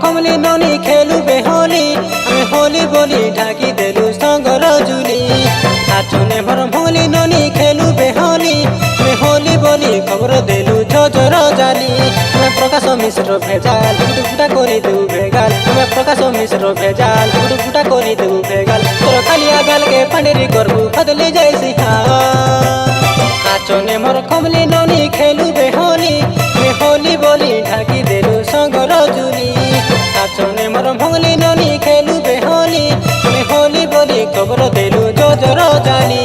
कमली ननी खेलु बेहोली हमें होली बोली ढाकी देलु संगर जुली नाचने भर भोली ननी खेलु बेहोली हमें होली बोली खबर देलु झोझर जाली हमें प्रकाश मिश्र भेजाल गुटुगुटा करी देउ भेगाल हमें प्रकाश मिश्र भेजाल गुटुगुटा करी देउ भेगाल तोर कालिया गाल के पंडेरी करबू खदले जैसी नाचने मोर कमली ननी खेलु बेहोली हमें होली बोली ढाकी देलु संगर जुली नाचने मोर भंगली ननी खेलु बेहोली हमें होली बोली खबर देलु जोजर जाली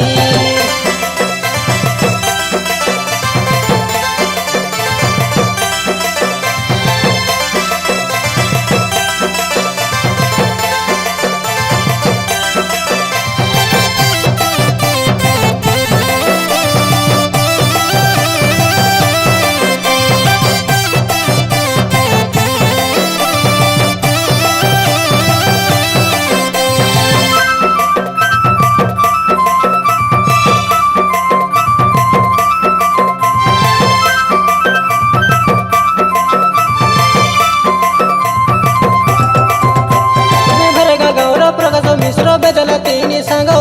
बेजला तीनी सांगो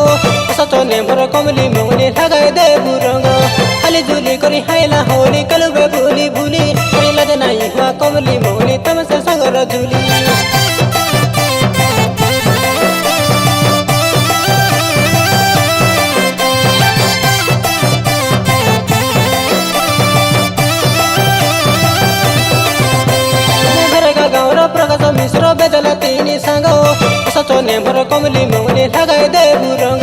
सचने भर कमली मंगली लगाए दे बुरंग खाली जुली करी हाइला होली कलबे भूली भूली करी लज नहीं हुआ कमली मंगली तमसे संगर जुली प्रकाश मिश्र बेजला तीनी सांगो सचने भर कमली मंगली लगाए दे बुरंग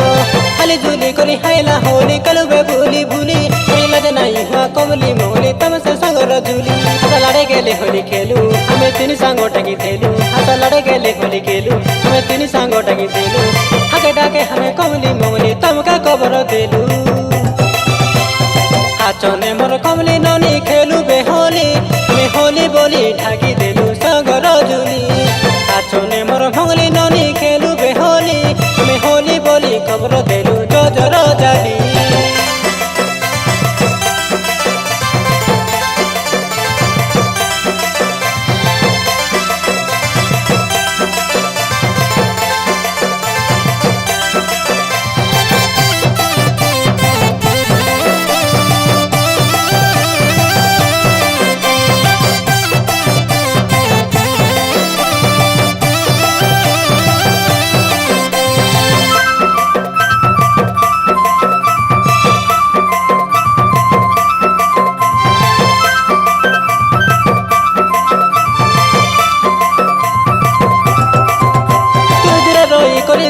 खाली जुली करी हाइला होली कलबे भूली भूली करी लज नहीं हुआ कमली मंगली तमसे संगर जुली हाथ लड़े गेले होली खेलू हमें तीन सांगो टकी थेलू हाथ लड़े गेले होली खेलू हमें तीन सांगो टकी थेलू हाके डाके हमें कमली मंगली तमका कबर देलू नाचने मोर कमली ननी खेलु बेहोली हमें होली बोली ढाकी देलु संगर जुली नाचने मोर भंगली ननी खेलु बेहोली हमें होली बोली खबर देलु जोजर जाली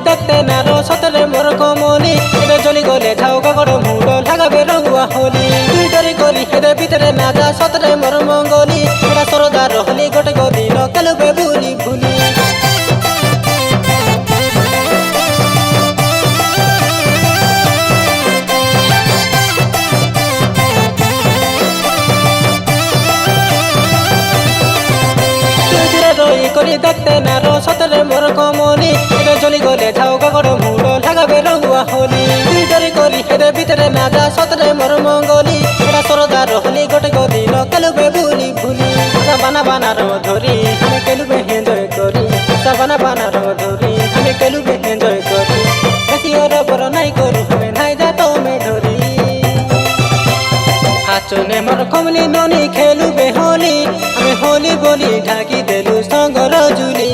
देखते नारो सतरे मोर कमली एबे जली गले झाउ गगड़ मुंड लगाबे रंगुआ होली दुई डरी गली हेदे भीतरे ना जा सतरे मोर मंगली एड़ा सरदार रहली गोटे गदी न कलबे भूली भूली करी देखते नारो सतरे मोर कमली एबे जली गले झाउ गगड़ मुंड लगाबे रंगुआ होली दुई डरी गली हेदे भीतरे ना जा सतरे मोर मंगली एड़ा सरदार रहली गोटे गदी न कलबे भूली भूली बाना बाना रंग धरी हमें केलुबे एंजॉय करी बाना बाना रंग धरी हमें केलुबे एंजॉय करी बेसी और बर नहीं करू हमें नहीं जा तो में धरी नाचने मोर कमली ननी खेलु बेहोली हमें होली बोली ढाकी देलु संगर जुली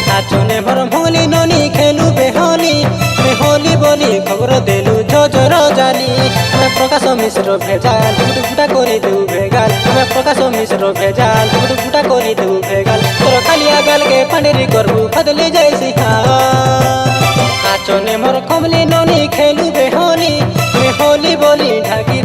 नाचने मोर भंगली ननी खेलु बेहोली हमें होली बोली खबर देलु झोझर जाली हमें प्रकाश मिश्र भेजाल गुटुगुटा करी देउ भेगाल हमें प्रकाश मिश्र भेजाल गुटुगुटा करी देउ भेगाल तोर कालिया गाल के पंडेरी करबू खदली जैसी नाचने मोर कमली ननी खेलु बे होली, मैं होली बोली ढाकी